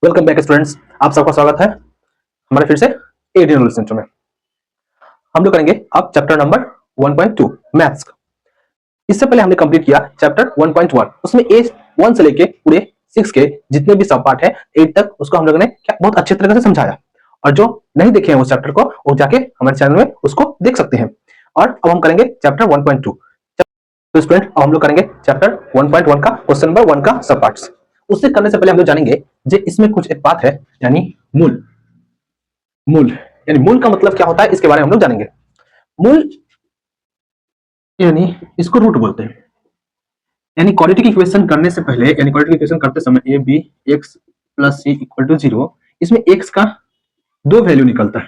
Welcome back students, आप सबका स्वागत है हमारे फिर से एडी नॉलेज सेंटर में। हम लोग करेंगे अब चैप्टर नंबर 1.2 मैथ्स का। इससे पहले हमने कंप्लीट किया चैप्टर 1.1, उसमें ए 1 से लेके पूरे 6 के जितने भी सब पार्ट है 8 तक उसको हम लोगों ने क्या बहुत अच्छे तरीके से समझाया। और जो नहीं देखे हैं उस चैप्टर को वो जाके हमारे चैनल में उसको देख सकते हैं। और अब हम करेंगे चैप्टर 1.2। तो स्टूडेंट अब हम लोग करेंगे चैप्टर 1.1 का क्वेश्चन नंबर 1 का सब पार्ट्स। उससे करने से पहले हम लोग जानेंगे जे इसमें कुछ एक बात है, यानी मूल। मूल यानी मूल का मतलब क्या होता है इसके बारे में हम लोग जानेंगे। मूल यानी इसको रूट बोलते हैं। यानी क्वाड्रेटिक इक्वेशन करने से पहले, यानी क्वाड्रेटिक इक्वेशन करते समय a b x plus c equal to 0, इसमें एक्स का दो वैल्यू निकलता है।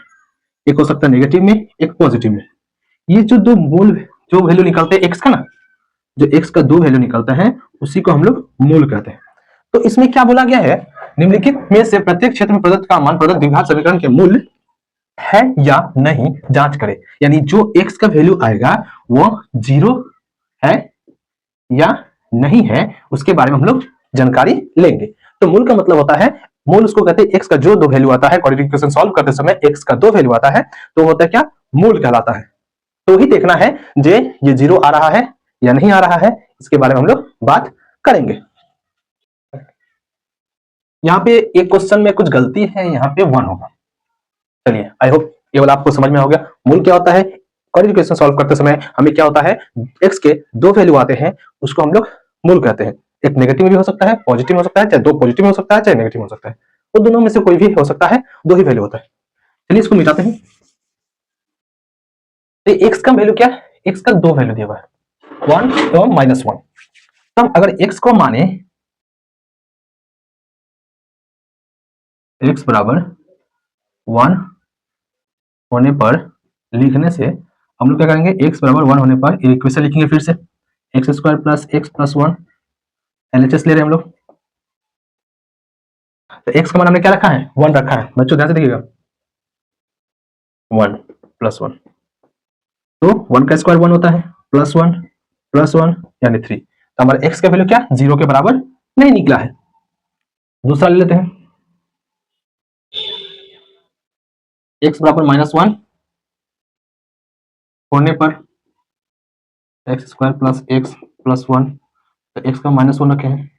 एक हो सकता है नेगेटिव में, एक पॉजिटिव में। ये जो दो मूल जो वैल्यू निकलते हैं एक्स का ना, जो एक्स का दो वैल्यू निकलता है उसी को हम लोग मूल कहते हैं। तो इसमें क्या बोला गया है, निम्नलिखित में से प्रत्येक क्षेत्र में प्रदत्त का मान प्रदत्त द्विघात समीकरण के मूल है या नहीं जांच करें। यानी जो एक्स का वैल्यू आएगा वो 0 है या नहीं है उसके बारे में हम लोग जानकारी लेंगे। तो मूल का मतलब होता है, मूल उसको कहते हैं एक्स का जो दो वैल्यू आता है, क्वाड्रेटिक इक्वेशन सॉल्व करते समय एक्स का दो वैल्यू आता है तो होता है क्या, मूल कहलाता है। तो ही देखना है जे ये 0 आ रहा है या नहीं आ रहा है, इसके बारे में हम लोग बात करेंगे। यहाँ पे एक क्वेश्चन में कुछ गलती है, यहाँ पे 1 होगा। चलिए आई होप ये वाला आपको समझ में हो गया। मूल क्या होता है, क्वाड्रेटिक इक्वेशन सॉल्व करते समय हमें क्या होता है, एक्स के दो वैल्यू आते हैं उसको हम लोग मूल कहते हैं। एक नेगेटिव भी हो सकता है, पॉजिटिव हो सकता है, चाहे दो पॉजिटिव हो सकता है चाहे नेगेटिव हो सकता है, वो दोनों में से कोई भी हो सकता है, दो ही वैल्यू होता है। चलिए इसको मिटाते हैं। तो एक्स का वैल्यू क्या है, एक्स का दो वैल्यू दिया हुआ है 1 एवं -1। तब अगर एक्स को माने एक्स बराबर 1 होने पर लिखने से हम लोग क्या करेंगे, एक्स बराबर 1 होने पर इक्वेशन लिखेंगे फिर से x square plus x plus 1, LHS ले रहे हैं हम लोग। तो एक्स का मान हमने क्या रखा है, 1 रखा है। बच्चों ध्यान से देखिएगा, 1 प्लस 1, तो 1 का स्क्वायर 1 होता है, प्लस 1 यानी 3। तो हमारा एक्स का वैल्यू क्या 0 के बराबर नहीं निकला है। दूसरा ले लेते हैं, एक्स बराबर -1 होने पर x square plus x plus 1, तो एक्स का -1 रखे हैं,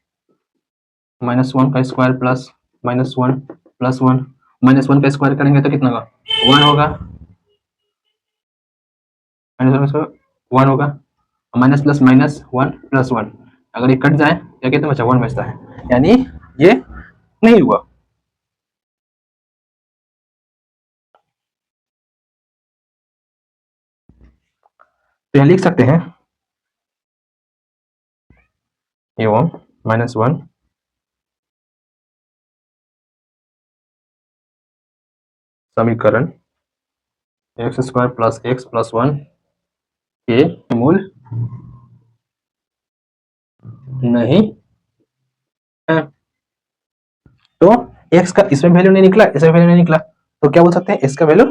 -1 का स्क्वायर प्लस -1 प्लस 1, -1 का स्क्वायर करेंगे तो कितना होगा, 1 होगा, -1 होगा, माइनस प्लस -1 प्लस 1, अगर ये कट जाए क्या कहते हैं बच्चा, 1 बचता है, यानी ये नहीं हुआ। तो यहाँ लिख सकते हैं एवं -1 समीकरण x square plus x plus 1 के मूल नहीं है। तो एक्स का इसमें वैल्यू नहीं निकला, इसमें वैल्यू नहीं निकला, तो क्या बोल सकते हैं, इसका वैल्यू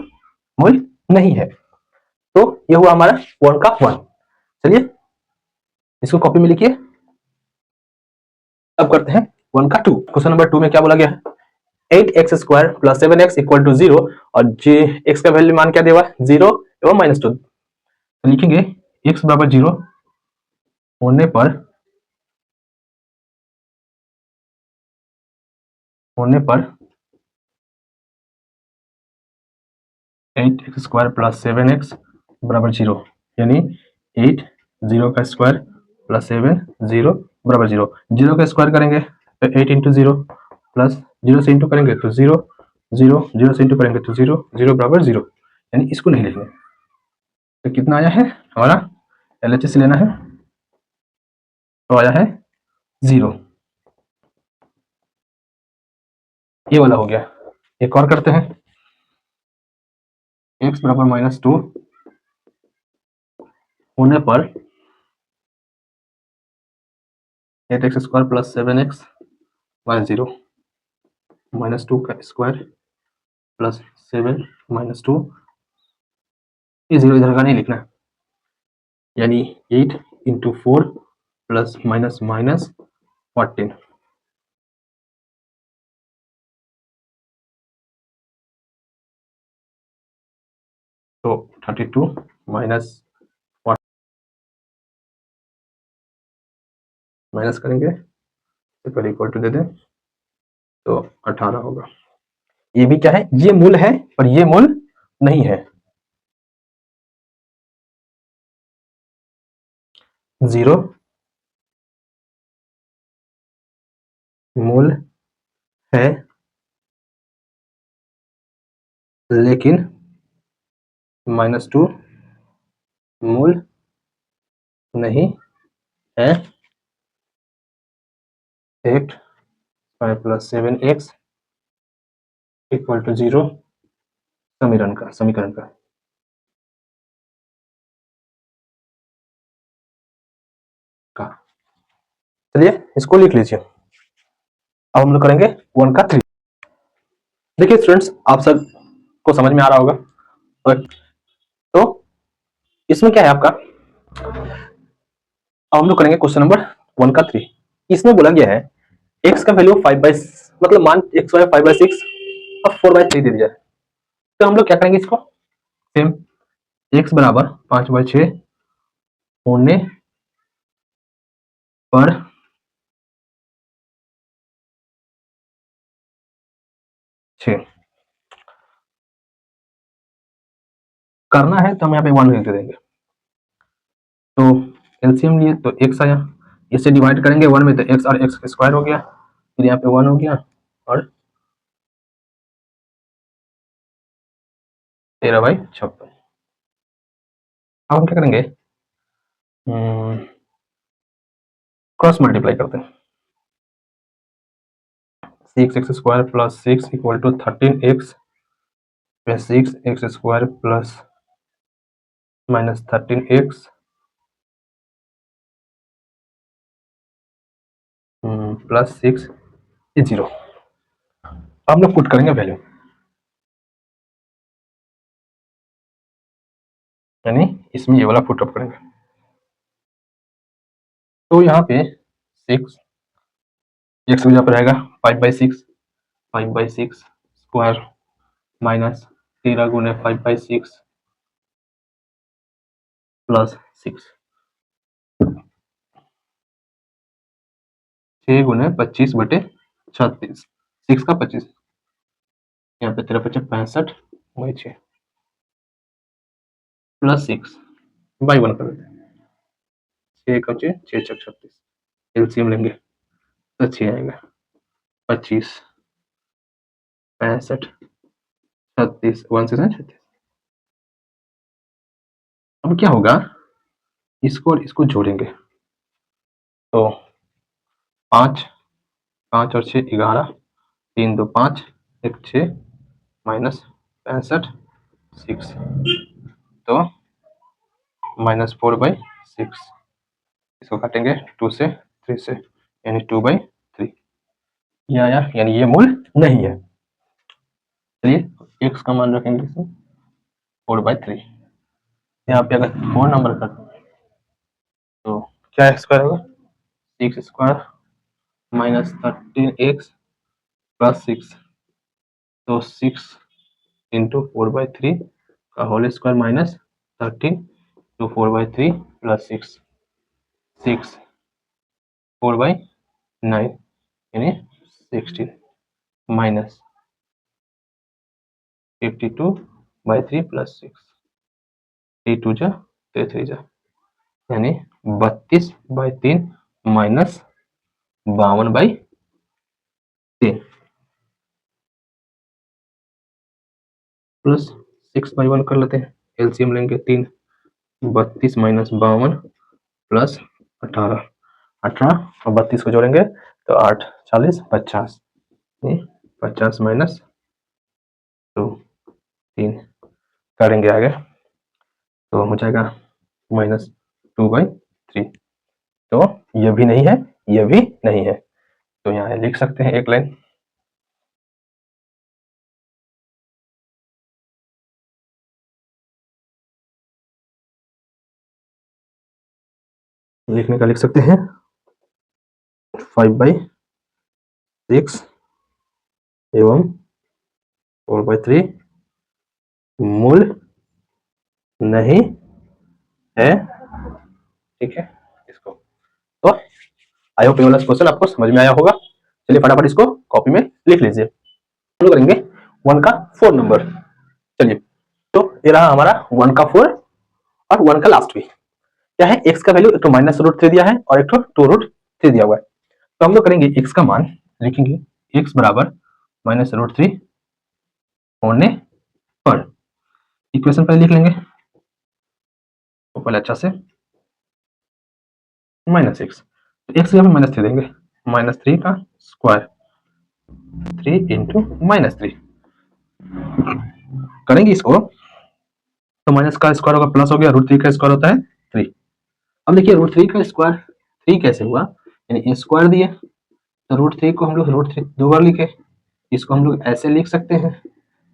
मूल नहीं है। तो ये हुआ हमारा 1 का 1। चलिए इसको कॉपी में लिखिए। अब करते हैं 1 का 2। क्वेश्चन नंबर 2 में क्या बोला गया है, 8x square plus 7x equal to 0, और जी एक्स का वैल्यू मान क्या दिया हुआ है, 0 एवं -2। तो लिखेंगे x बराबर 0 होने पर 8x स्क्वायर प्लस 7x बराबर 0, यानी 8 0 का स्क्वायर प्लस 7 0 बराबर 0। 0 का स्क्वायर करेंगे तो 8 इंटू 0 प्लस 0 से इंटू करेंगे तो 0 0 0 से इंटू करेंगे तो 0 0 बराबर 0, यानी इसको नहीं लिखेंगे। तो कितना आया है हमारा, एलएचएस लेना है, तो आया है 0। ये वाला हो गया। एक और करते हैं, x बराबर -2 होने पर 8x square plus 7x minus 0, -2 का स्क्वायर प्लस 7 -2, ये 0 इधर का नहीं लिखना, यानी 8 इंटू 4 प्लस माइनस माइनस 14, तो 32 माइनस माइनस करेंगे तो पहले इक्वल टू दे दें तो 18 होगा। ये भी क्या है, ये मूल है पर ये मूल नहीं है। 0 मूल है लेकिन -2 मूल नहीं है। 8 5 + 7x इक्वल टू 0 समीकरण का चलिए इसको लिख लीजिए। अब हम लोग करेंगे 1 का 3। देखिए स्टूडेंट्स, आप सब को समझ में आ रहा होगा। और तो इसमें क्या है आपका, अब हम लोग करेंगे क्वेश्चन नंबर 1 का 3। इसमें बोला गया है x का वैल्यू 5 बाई, मतलब मान x वाई 5/6 और 4/3 दे दिया है। तो हम लोग क्या करेंगे, इसको सेम x बराबर 5/6 होने पर छः करना है तो हम यहाँ पे 1 लिख देंगे। तो एलसीएम लिए तो x आया, इससे डिवाइड करेंगे 1 में तो x और x स्क्वायर हो गया, फिर यहाँ पे 1 हो गया और 13/56। अब हम क्या करेंगे, क्रॉस मल्टीप्लाई करते हैं। 6x² + 6 = 13x + 6x² + -13x +6 ये 0। हम लोग पुट करेंगे वैल्यू, यानी इसमें ये वाला पुट अप करेंगे। तो यहाँ पे 6 x यहाँ पर रहेगा 5/6 स्क्वायर माइनस 13 गुने 5/6 + 6 6 गुने 25/36 6 का 25, यहाँ पे 13×5 = 65/6 + 6/1 कर देते हैं। 6 का 6 6 6 36, एलसीएम लेंगे तो 6 आएगा। 25 65 36 1 से 36। अब क्या होगा, इसको और इसको जोड़ेंगे तो 5 5 और 6 11, 3 2 5 1 6 -65 6 तो -4/6। इसको काटेंगे 2 से 3 से, यानी 2/3 ये आया, यानी ये मूल नहीं है। चलिए x का मान रखेंगे इसमें 4/3। यहाँ पे अगर 4 नंबर करते हैं तो क्या स्क्वायर होगा, 6² -13x + 6, तो 6 × 4/3 का होल स्क्वायर -13 तो 4/3 + 6 6 4/9 यानी 16 माइनस 52/3 + 6 3 2 जा 3 जा, यानी 32/3 माइनस 52/3 प्लस 6/1 कर लेते हैं। एलसीएम लेंगे 3, 32 - 52 + 18 18 और 32 को जोड़ेंगे तो 8 40 50, 50 माइनस 2 3 करेंगे आगे तो हो जाएगा -2/3। तो ये भी नहीं है, ये भी नहीं है, तो यहाँ लिख सकते हैं एक लाइन। लिखने का लिख सकते हैं 5/6 एवं 4/3 मूल नहीं है, ठीक है। इसको तो आई होप ये वाला क्वेश्चन आपको समझ में आया होगा। चलिए फटाफट इसको कॉपी में लिख लीजिए। हम लोग करेंगे 1 का 4 नंबर। चलिए, तो ये रहा हमारा 1 का 4 और 1 का लास्ट भी। क्या है, x का वैल्यू एक तो -√3 दिया है और एक तो 2√3 दिया हुआ है। तो हम लोग करेंगे x का मान लिखेंगे x बराबर -√3 होने पर इक्वेशन पहले लिख लेंगे, तो पहले अच्छा से -x, तो x की जगह -3 देंगे, -3 का स्क्वायर 3 इंटू -3 करेंगे इसको, तो माइनस का स्क्वायर होगा प्लस हो गया, √3 का स्क्वायर होता है 3। अब देखिए √3 का स्क्वायर 3 कैसे हुआ, यानी a स्क्वायर दिए तो √3 को हम लोग √3 दो बार लिखे, इसको हम लोग ऐसे लिख सकते हैं।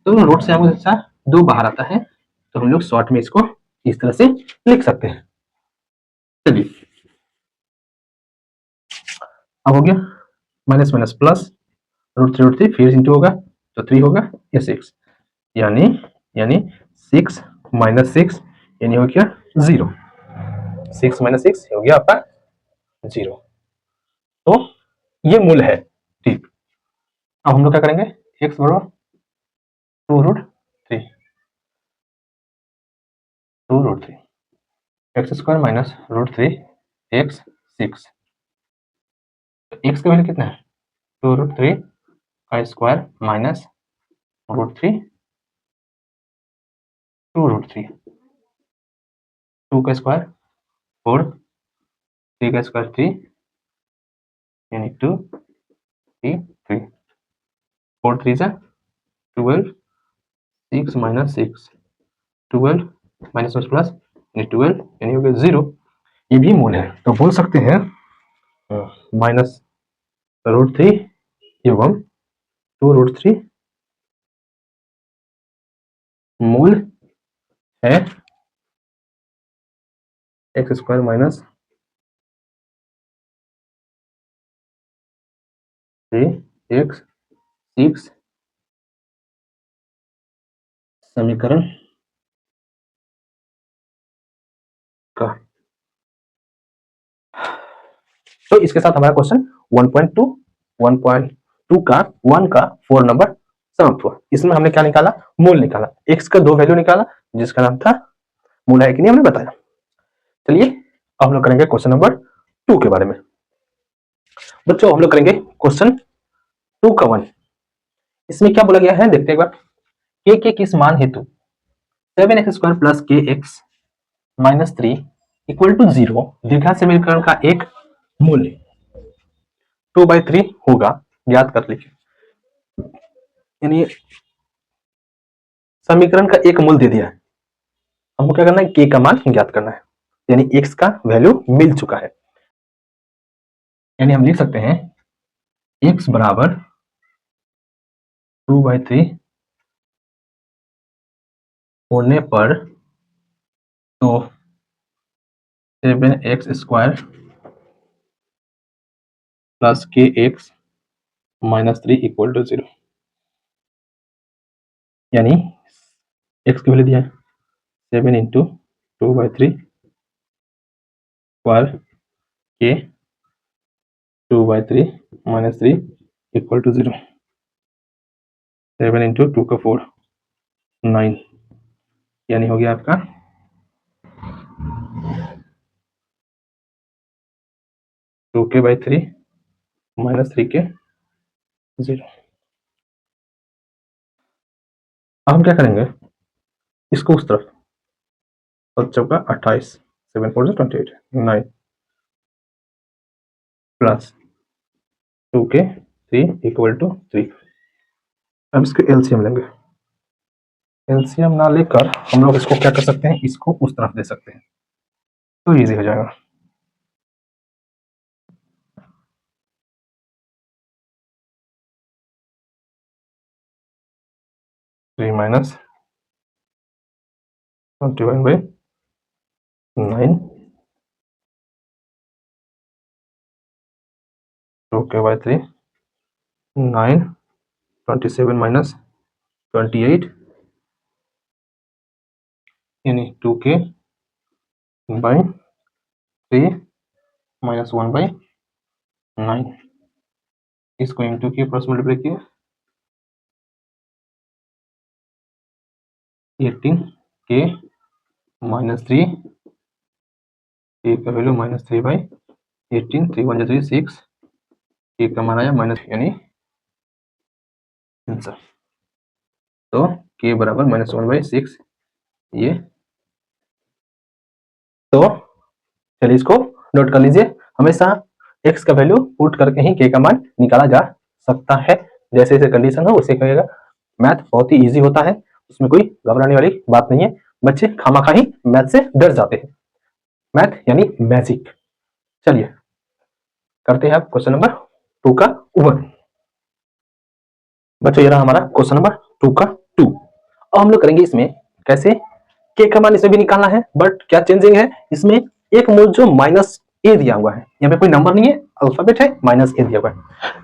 तो रूट से हमेशा 2 बाहर आता है, तो हम लोग शॉर्ट में इसको इस तरह से लिख सकते हैं। चलिए, अब हो गया माइनस माइनस प्लस, √3 फिर इंटू होगा तो 3 होगा, ये 6, यानी यानी 6 - 6 यानी हो गया 0। 6 - 6 हो गया आपका 0। तो ये मूल है, ठीक। अब हम लोग क्या करेंगे, x बराबर 2√3 x square minus √3 x 6, x का वैल्यू कितना है 2√3 का स्क्वायर माइनस √3 2√3, 2 का स्क्वायर 4, 3 का स्क्वायर 3 यानी 2 3 3, 4 3 जा 12, 6 - 6 12 माइनस प्लस यानी 12 यानी हो गया 0। ये भी मूल है, तो बोल सकते हैं -√3 एवं 2√3 मूल है x स्क्वायर माइनस 3x 6 समीकरण का। तो इसके साथ हमारा क्वेश्चन 1.2 का 1 का 4 नंबर समाप्त हुआ। इसमें हमने क्या निकाला, मूल निकाला, x का 2 वैल्यू निकाला जिसका नाम था मूल है कि नहीं हमने बताया। चलिए अब हम लोग करेंगे क्वेश्चन नंबर 2 के बारे में। बच्चों हम लोग करेंगे क्वेश्चन 2 का 1। इसमें क्या बोला गया है देखते हैं एक बार, k के किस मान हेतु 7x² plus kx minus 3 equal to 0 द्विघात समीकरण का एक मूल्य 2/3 होगा, ज्ञात कर लीजिए। यानी समीकरण का एक मूल दे दिया है, हमको क्या करना है, k का मान ज्ञात करना है, यानी x का वैल्यू मिल चुका है। यानी हम लिख सकते हैं x बराबर 2/3 होने पर तो 7x² plus kx minus 3 equal to 0, यानी x की वैल्यू दिया है 7 into 2/3 square k 2/3 minus 3 equal to 0, 7 into 2 का 4 9, यानी हो गया आपका 2k/3 माइनस 3k 0। अब हम क्या करेंगे, इसको उस तरफ 28 7 4 28 9 प्लस 2k 3 इक्वल टू 3। अब इसके एलसीएम लेंगे, एलसीएम ना लेकर हम लोग इसको क्या कर सकते हैं, इसको उस तरफ दे सकते हैं, तो इजी हो जाएगा। 3 माइनस 21/9 2k/3 9 27 माइनस 28 यानी 2k बाई 3 माइनस 1 बाई 9, इसको इंटू किया प्लस मल्टीप्लाई किया 18k माइनस 3, k का वैल्यू माइनस 3 बाई 18, 3 1 3 6, k का मान आया माइनस, यानी आंसर। तो k बराबर माइनस 1 बाई 6 ये। तो चलिए इसको नोट कर लीजिए, हमेशा x का वैल्यू पुट करके ही k का मान निकाला जा सकता है। जैसे जैसे कंडीशन हो उसे कहेगा। मैथ बहुत ही इजी होता है, उसमें कोई घबराने वाली बात नहीं है। बच्चे खामखा ही मैथ से डर जाते हैं। मैथ यानी मैजिक। चलिए करते हैं आप क्वेश्चन नंबर 2 का ऊपर। बच्चों ये रहा हमारा क्वेश्चन नंबर 2 का 2। अब हम लोग करेंगे इसमें कैसे के का मान इसमें भी निकालना है, बट क्या चेंजिंग है इसमें, एक मोल जो माइनस ए दिया हुआ है, यहाँ पे कोई नंबर नहीं है, अल्फाबेट है, माइनस ए दिया हुआ है।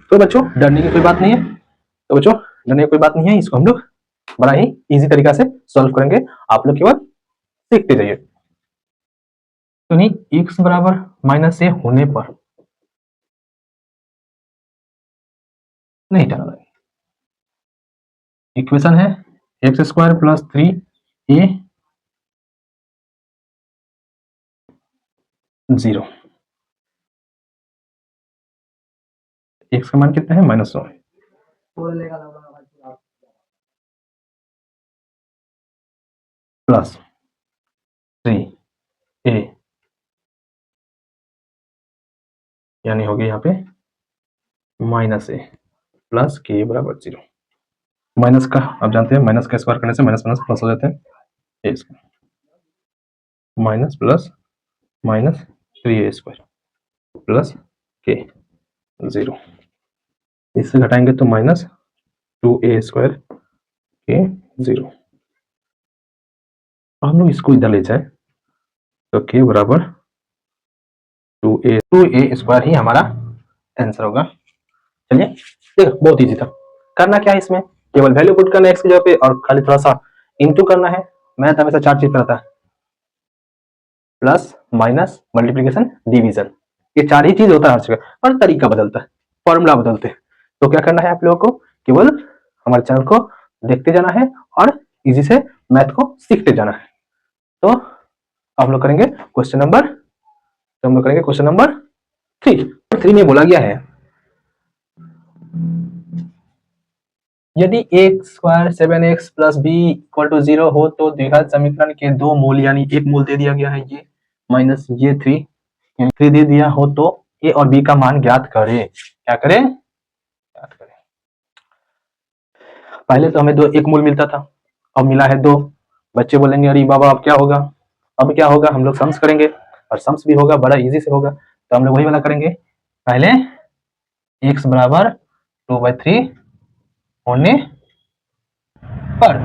तो बच्चों डरने की कोई बात नहीं है, तो बच्चों डरने की कोई बात नहीं है, इसको हम लोग बड़ा ही इजी तरीका से सॉल्व करेंगे। आप लोग केवल सीखते जाइए। तो नहीं x बराबर माइनस ए होने पर नहीं डालना है, इक्वेशन है x square plus 3a 0, x का मान कितना है माइनस 1 प्लस 3a, यानी हो गया यहाँ पे माइनस ए प्लस के बराबर 0। माइनस का आप जानते हैं माइनस का स्क्वायर करने से माइनस माइनस प्लस हो जाते हैं, a square minus plus minus 3a square plus के 0, इससे घटाएंगे तो माइनस 2a स्क्वायर के 0। हम लोग इसको इधर ले जाए तो के बराबर 2a स्क्वायर ही हमारा आंसर होगा। चलिए देखो बहुत इजी था। करना क्या है इसमें, केवल वैल्यू पुट करना है एक्स की जगह पे और खाली थोड़ा सा इनटू करना है। मैथ हमेशा 4 चीज करता है, प्लस माइनस मल्टीप्लिकेशन डिवीजन, ये 4 ही चीज होता है हर जगह, पर तरीका बदलता है, फॉर्मूला बदलते हैं। तो क्या करना है आप लोगों को, केवल हमारे चैनल को देखते जाना है और इजी से मैथ को सीखते जाना है। तो हम लोग करेंगे क्वेश्चन नंबर, तो हम लोग करेंगे क्वेश्चन नंबर 3 में बोला गया है यदि x square 7x plus B equal to 0 हो तो द्विघात समीकरण के 2 मूल, यानी एक मूल दे दिया गया है ये माइनस ये 3 दे दिया हो तो a और b का मान ज्ञात करें। क्या करें, ज्ञात करें। पहले तो हमें एक मूल मिलता था, अब मिला है 2। बच्चे बोलेंगे अरे बाबा अब क्या होगा, अब क्या होगा, हम लोग सम्स करेंगे और सम्स भी होगा, बड़ा इजी से होगा। तो हम लोग वही वाला करेंगे, पहले x बराबर 2/3 होने पर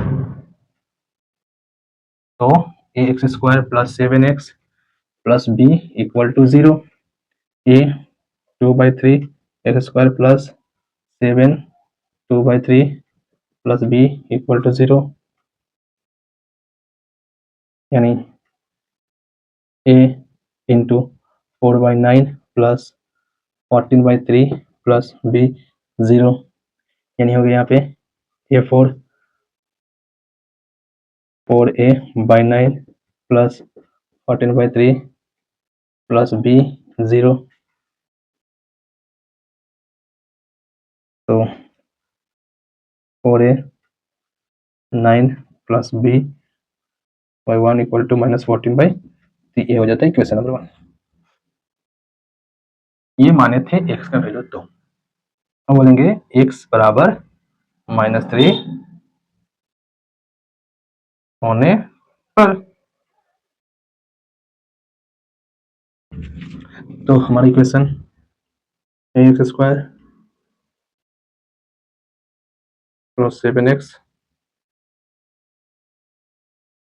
तो ax square plus 7x plus B equal to 0, a 2/3 x square plus 7 2/3 plus b equal to 0, यानी a into 4/9 plus 14/3 plus b 0, यानी हो गया यहाँ पे a 4a/9 plus 14/3 plus b 0। तो 4a/9 plus b by 1 equal to minus 14/3, ये हो जाता है इक्वेशन नंबर 1। ये माने थे x का वैल्यू, तो हम बोलेंगे x बराबर -3 होने पर, तो हमारी equation ax square plus 7x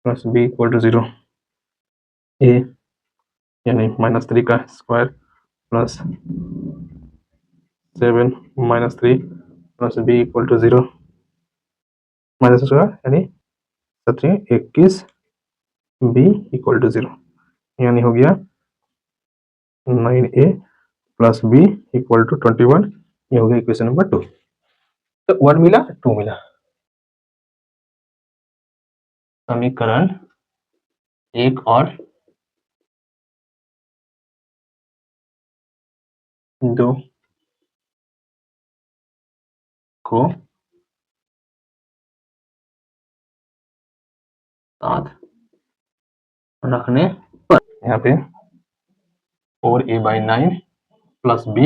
plus b equal to 0, a यानी -3 का square plus 7 -3 plus b equal to 0, minus square यानी 7 21 b इक्वल टू 0, यानी हो गया 9a plus b equal to 21। ये हो गया इक्वेशन नंबर 2। तो 1 मिला 2 मिला। समीकरण 1 और 2 को साथ रखने पर यहाँ पे 4a/9 plus b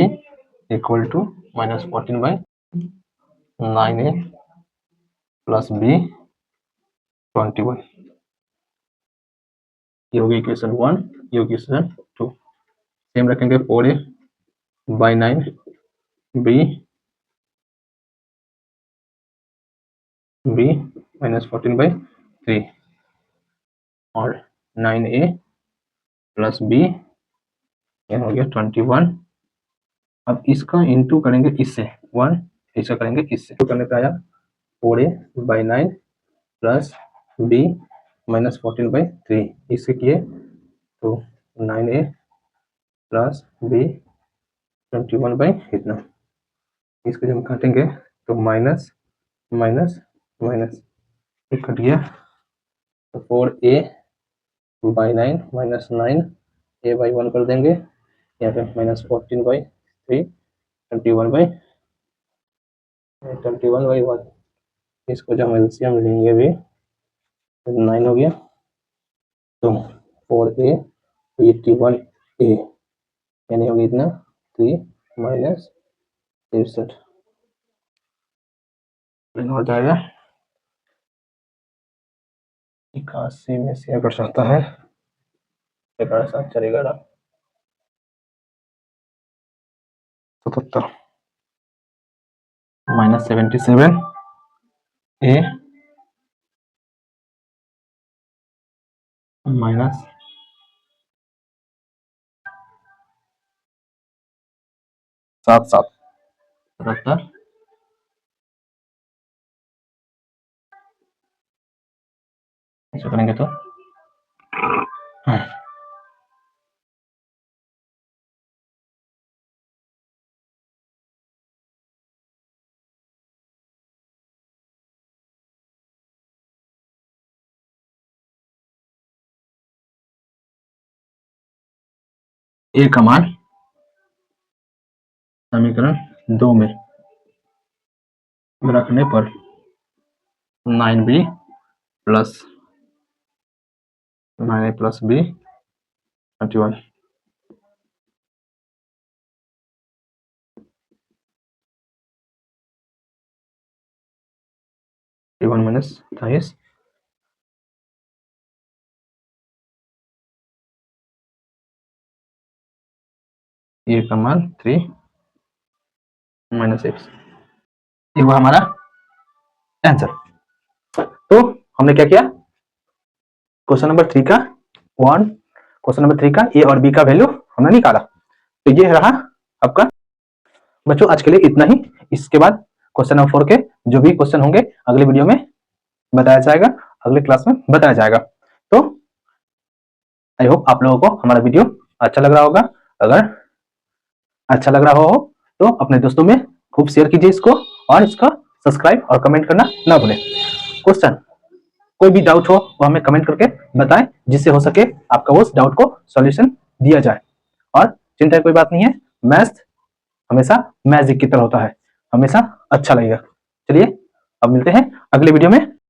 equal to -14/9a plus b 21। ये होगी इक्वेशन 1, ये होगी इक्वेशन 2। सेम रखेंगे 4a/9 b -14/3 और 9a प्लस b, ये हो गया 21। अब इसका इंटू करेंगे इससे 1, इसका करेंगे इससे, तो करने पे आया 4a/9 प्लस b -14/3। इससे किए तो 9a प्लस b 21 इतना। इसको जब हम काटेंगे तो माइनस माइनस माइनस एक कट गया, तो 4a/9 माइनस 9a/1 कर देंगे, यहाँ पे -14/3 21/1। इसको जब हम एलसीएम लेंगे भी 9 हो गया, तो 4a 81a यानी होगी इतना 3 माइनस 63 हो जाएगा 81 में से अगर सकता है 11 7 4 11 77 -77 a माइनस 7 7 77। ऐसा करेंगे तो ए का मान समीकरण 2 में रखने पर 9b plus 9a plus b 21। Minus 28 ए का मान 3 माइनस x, ये हुआ हमारा आंसर। तो हमने क्या किया, क्वेश्चन नंबर 3 का क्वेश्चन नंबर 3 का ए और बी का वैल्यू हमने निकाला। तो ये रहा आपका बच्चों आज के लिए इतना ही। इसके बाद क्वेश्चन नंबर 4 के जो भी क्वेश्चन होंगे अगले वीडियो में बताया जाएगा, अगले क्लास में बताया जाएगा। तो आई होप आप लोगों को हमारा वीडियो अच्छा लग रहा होगा। अगर अच्छा लग रहा हो तो अपने दोस्तों में खूब शेयर कीजिए इसको, और इसका सब्सक्राइब और कमेंट करना ना भूलें। क्वेश्चन कोई भी डाउट हो वो हमें कमेंट करके बताएं, जिससे हो सके आपका उस डाउट को सॉल्यूशन दिया जाए। और चिंता की कोई बात नहीं है, मैथ हमेशा मैजिक की तरह होता है, हमेशा अच्छा लगेगा। चलिए अब मिलते हैं अगले वीडियो में।